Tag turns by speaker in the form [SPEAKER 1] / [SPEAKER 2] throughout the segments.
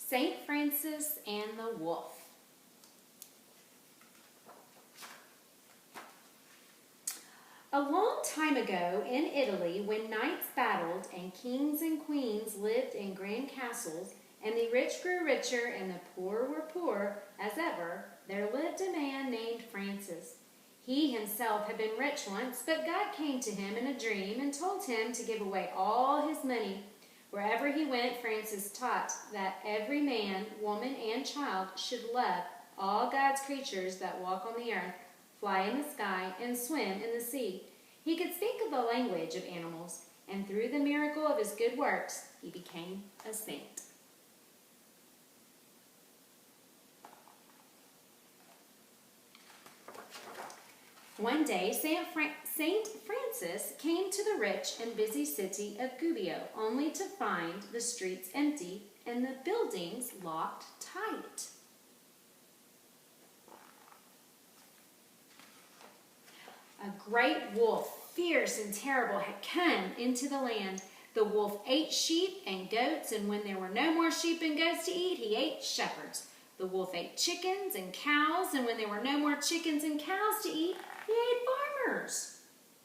[SPEAKER 1] St. Francis and the Wolf. A long time ago in Italy, when knights battled and kings and queens lived in grand castles, and the rich grew richer and the poor were poor as ever, there lived a man named Francis. He himself had been rich once, but God came to him in a dream and told him to give away all his money. Wherever he went, Francis taught that every man, woman, and child should love all God's creatures that walk on the earth, fly in the sky, and swim in the sea. He could speak of the language of animals, and through the miracle of his good works, he became a saint. One day, Saint Francis came to the rich and busy city of Gubbio, only to find the streets empty and the buildings locked tight. A great wolf, fierce and terrible, had come into the land. The wolf ate sheep and goats, and when there were no more sheep and goats to eat, he ate shepherds. The wolf ate chickens and cows, and when there were no more chickens and cows to eat, he ate farmers.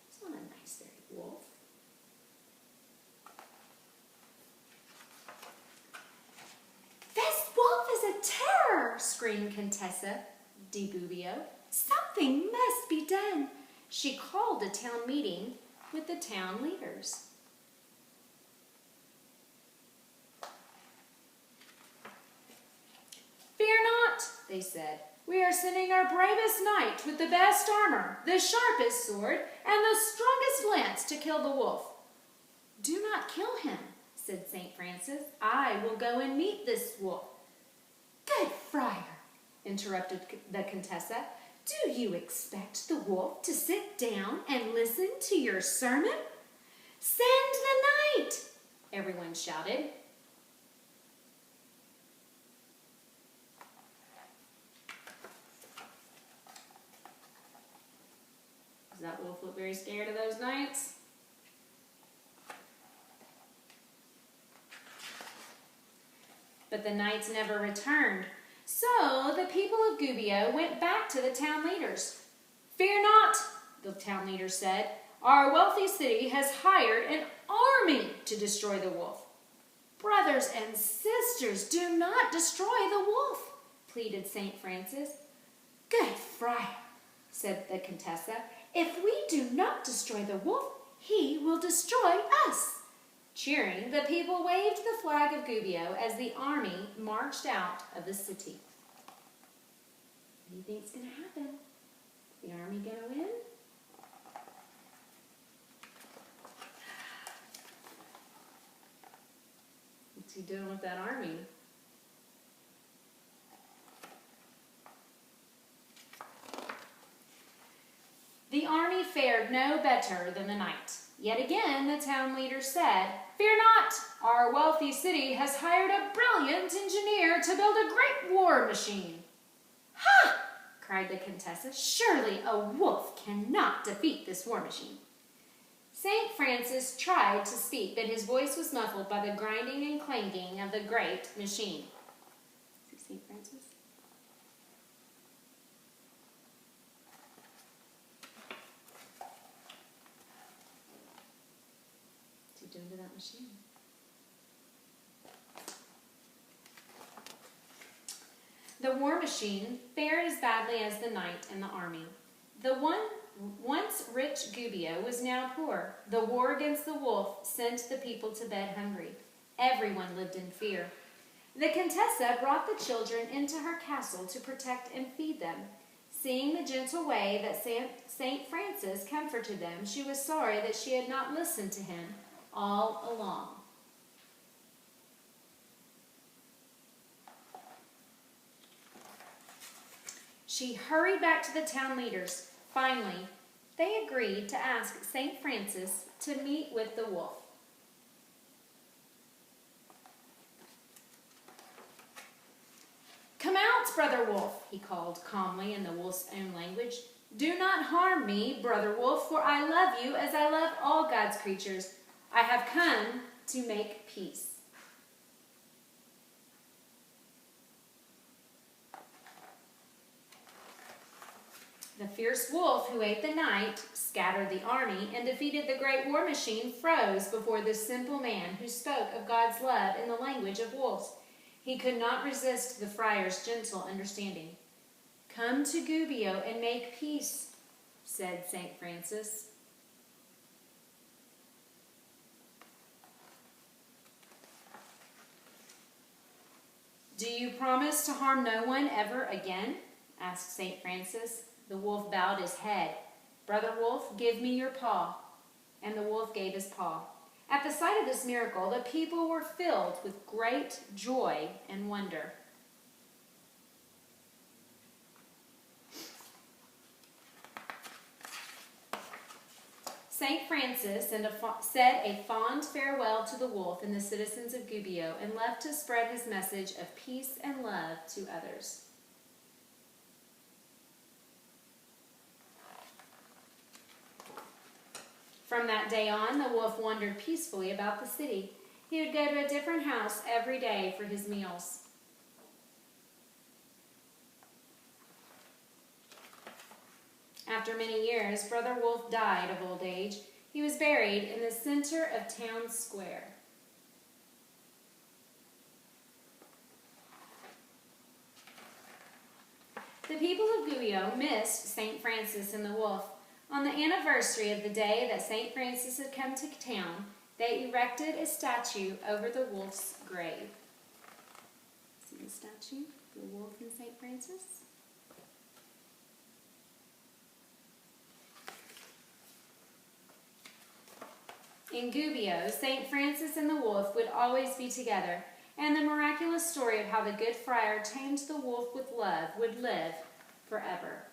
[SPEAKER 1] It's not a nice, very wolf. This wolf is a terror, screamed Contessa di Gubbio. Something must be done. She called a town meeting with the town leaders. Fear not, they said. We are sending our bravest knight with the best armor, the sharpest sword, and the strongest lance to kill the wolf. Do not kill him, said St. Francis. I will go and meet this wolf. Good friar, interrupted the Contessa. Do you expect the wolf to sit down and listen to your sermon? Send the knight, everyone shouted. Does that wolf look very scared of those knights? But the knights never returned. So the people of Gubbio went back to the town leaders. Fear not, the town leaders said. Our wealthy city has hired an army to destroy the wolf. Brothers and sisters, do not destroy the wolf, pleaded St. Francis. Good friar, said the Contessa. If we do not destroy the wolf, he will destroy us. Cheering, the people waved the flag of Gubbio as the army marched out of the city. What do you think is going to happen? The army going to win? What's he doing with that army? The army fared no better than the knight. Yet again the town leader said, Fear not, our wealthy city has hired a brilliant engineer to build a great war machine. Ha! cried the Contessa. Surely a wolf cannot defeat this war machine. St. Francis tried to speak, but his voice was muffled by the grinding and clanking of the great machine. See St. Francis? What's he doing to that machine? The war machine fared as badly as the knight and the army. The once rich Gubbio was now poor. The war against the wolf sent the people to bed hungry. Everyone lived in fear. The Contessa brought the children into her castle to protect and feed them. Seeing the gentle way that St. Francis comforted them, she was sorry that she had not listened to him all along. She hurried back to the town leaders. Finally, they agreed to ask St. Francis to meet with the wolf. Come out, Brother Wolf, he called calmly in the wolf's own language. Do not harm me, Brother Wolf, for I love you as I love all God's creatures. I have come to make peace. The fierce wolf who ate the knight, scattered the army, and defeated the great war machine froze before this simple man who spoke of God's love in the language of wolves. He could not resist the friar's gentle understanding. "Come to Gubbio and make peace," said St. Francis. "Do you promise to harm no one ever again?" asked St. Francis. The wolf bowed his head. "Brother Wolf, give me your paw." And the wolf gave his paw. At the sight of this miracle, the people were filled with great joy and wonder. St. Francis said a fond farewell to the wolf and the citizens of Gubbio and left to spread his message of peace and love to others. From that day on, the wolf wandered peacefully about the city. He would go to a different house every day for his meals. After many years, Brother Wolf died of old age. He was buried in the center of town square. The people of Gubbio missed St. Francis and the wolf. On the anniversary of the day that St. Francis had come to town, they erected a statue over the wolf's grave. See the statue? The wolf and St. Francis? In Gubbio, St. Francis and the wolf would always be together, and the miraculous story of how the good friar tamed the wolf with love would live forever.